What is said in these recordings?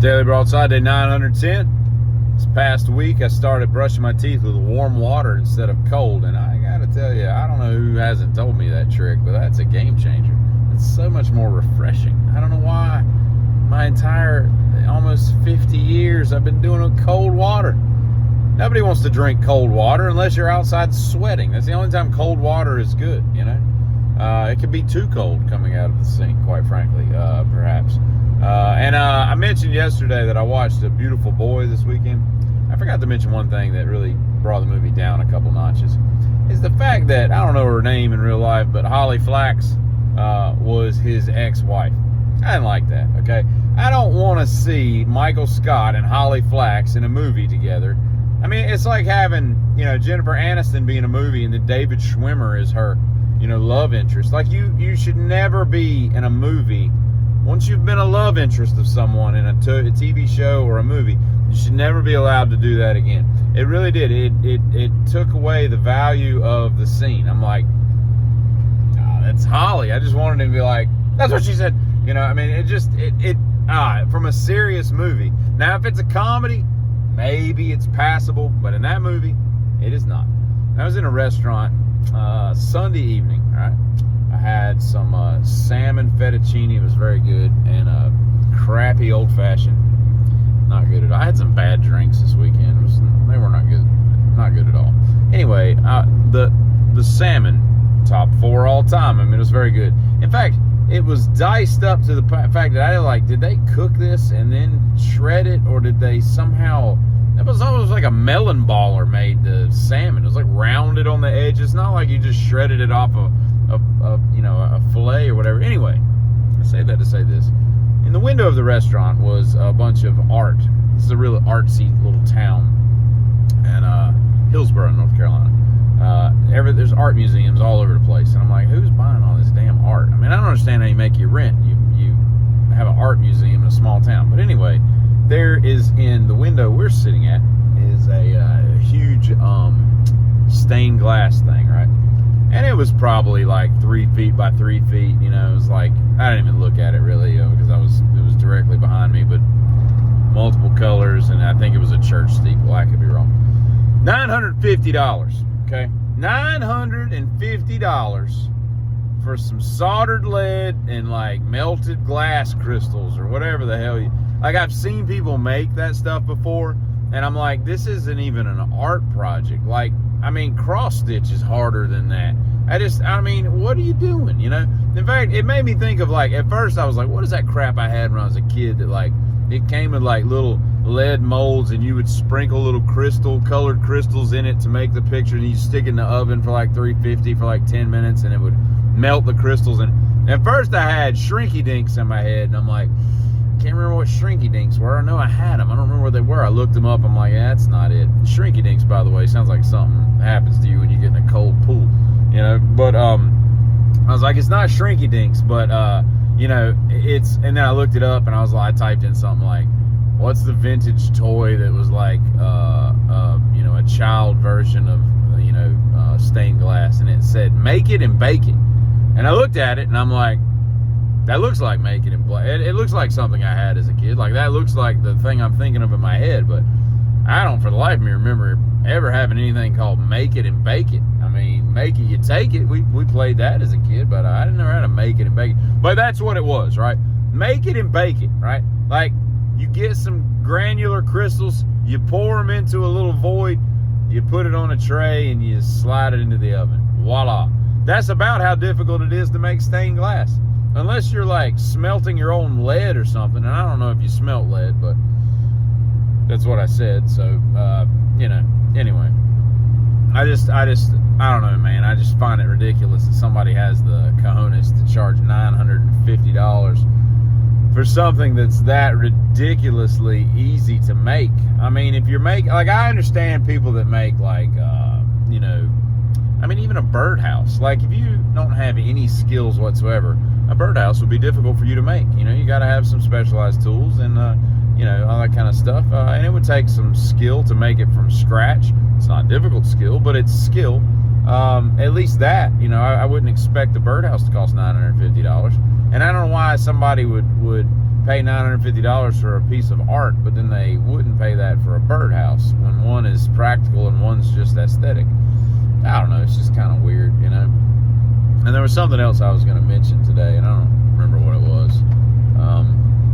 Daily Broadside, day 910. This past week, I started brushing my teeth with warm water instead of cold. And I got to tell you, I don't know who hasn't told me that trick, but that's a game changer. It's so much more refreshing. I don't know why my entire almost 50 years I've been doing it with cold water. Nobody wants to drink cold water unless you're outside sweating. That's the only time cold water is good, you know. It could be too cold coming out of the sink, quite frankly, perhaps. And I mentioned yesterday that I watched A Beautiful Boy this weekend. I forgot to mention one thing that really brought the movie down a couple notches. Is the fact that, I don't know her name in real life, but Holly Flax was his ex-wife. I didn't like that, okay? I don't want to see Michael Scott and Holly Flax in a movie together. I mean, it's like having, you know, Jennifer Aniston be in a movie and then David Schwimmer is her, you know, love interest. Like, you should never be in a movie. Once you've been a love interest of someone in a TV show or a movie, you should never be allowed to do that again. It really did. It took away the value of the scene. I'm like, oh, that's Holly. I just wanted him to be like, that's what she said. You know, I mean, from a serious movie. Now, if it's a comedy, maybe it's passable, but in that movie, it is not. I was in a restaurant Sunday evening, right? I had some salmon fettuccine. It was very good, and a crappy old-fashioned. Not good at all. I had some bad drinks this weekend. They were not good. Not good at all. Anyway, the salmon, top 4 all time. I mean, it was very good. In fact, it was diced up to the fact that did they cook this and then shred it, or did they somehow... It was almost like a melon baller made the salmon. It was like rounded on the edge. It's not like you just shredded it off a fillet or whatever. Anyway, I say that to say this. In the window of the restaurant was a bunch of art. This is a really artsy little town in Hillsborough, North Carolina. There's art museums all over the place. And I'm like, who's buying all this damn art? I mean, I don't understand how you make your rent. You have an art museum in a small town. But anyway, there is, in the window we're sitting at, is a huge stained glass thing, right? And it was probably like 3 feet by 3 feet. You know, it was like, I didn't even look at it really, because it was directly behind me, but multiple colors, and I think it was a church steeple. I could be wrong. $950, okay? $950 for some soldered lead and like melted glass crystals or whatever the hell like, I've seen people make that stuff before, and I'm like, this isn't even an art project. Like, I mean, cross stitch is harder than that. I mean, what are you doing, you know? In fact, it made me think of, like, at first I was like, what is that crap I had when I was a kid that, like, it came with, like, little lead molds, and you would sprinkle little colored crystals in it to make the picture, and you stick it in the oven for, like, 350 for, like, 10 minutes, and it would melt the crystals. And at first I had shrinky dinks in my head, and I'm like, can't remember what shrinky dinks were. I know I had them. I don't remember where they were. I looked them up. I'm like, yeah, that's not it. Shrinky dinks, by the way, sounds like something happens to you when you get in a cold pool, you know. But I was like, it's not shrinky dinks, but you know, it's. And then I looked it up, and I typed in something like, what's the vintage toy that was like, you know, a child version of, you know, stained glass, and it said make it and bake it. And I looked at it, and I'm like, that looks like Make It and Bake. It looks like something I had as a kid. Like, that looks like the thing I'm thinking of in my head, but I don't, for the life of me, remember ever having anything called Make It and Bake It. I mean, make it, you take it. We played that as a kid, but I didn't know how to make it and bake it. But that's what it was, right? Make it and bake it, right? Like, you get some granular crystals, you pour them into a little void, you put it on a tray, and you slide it into the oven. Voila. That's about how difficult it is to make stained glass. Unless you're like smelting your own lead or something, and I don't know if you smelt lead, but that's what I said. So, you know, anyway, I don't know, man. I just find it ridiculous that somebody has the cojones to charge $950 for something that's that ridiculously easy to make. I mean, if you're like, I understand people that make like, you know, I mean, even a birdhouse. Like, if you don't have any skills whatsoever, a birdhouse would be difficult for you to make. You know, you got to have some specialized tools and, you know, all that kind of stuff. And it would take some skill to make it from scratch. It's not difficult skill, but it's skill. At least that, you know, I wouldn't expect the birdhouse to cost $950. And I don't know why somebody would pay $950 for a piece of art, but then they wouldn't pay that for a birdhouse when one is practical and one's just aesthetic. I don't know. It's just kind of weird, you know. And there was something else I was going to mention today, and I don't remember what it was.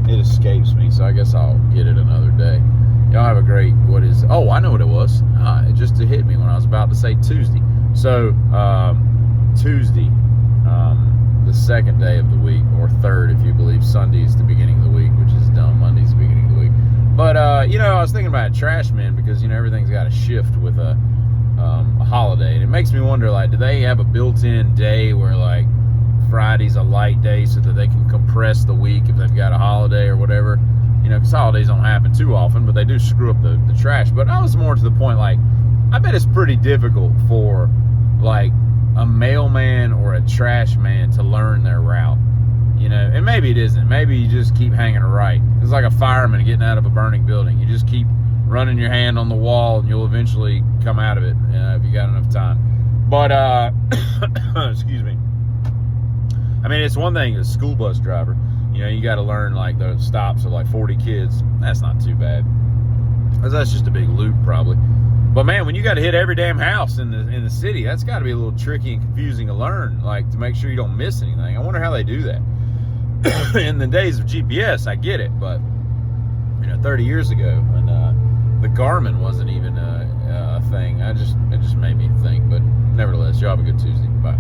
It escapes me, so I guess I'll get it another day. Y'all have a great, oh, I know what it was. It just hit me when I was about to say Tuesday. So, Tuesday, the second day of the week, or third if you believe Sunday's the beginning of the week, which is dumb. Monday's the beginning of the week. But, you know, I was thinking about trash men because, you know, everything's got to shift with a holiday. And it makes me wonder, like, do they have a built-in day where, like, Friday's a light day so that they can compress the week if they've got a holiday or whatever? You know, because holidays don't happen too often, but they do screw up the trash. But I was more to the point, like, I bet it's pretty difficult for, like, a mailman or a trash man to learn their route. You know, and maybe it isn't. Maybe you just keep hanging a right. It's like a fireman getting out of a burning building. You just keep running your hand on the wall and you'll eventually come out of it if you got enough time. But, excuse me. I mean, it's one thing as a school bus driver. You know, you got to learn, like, the stops of, like, 40 kids. That's not too bad. Because that's just a big loop, probably. But, man, when you got to hit every damn house in the city, that's got to be a little tricky and confusing to learn, like, to make sure you don't miss anything. I wonder how they do that. In the days of GPS, I get it. But, you know, 30 years ago, when the Garmin wasn't even a thing, it just made me think. But, nevertheless, y'all have a good Tuesday. Bye.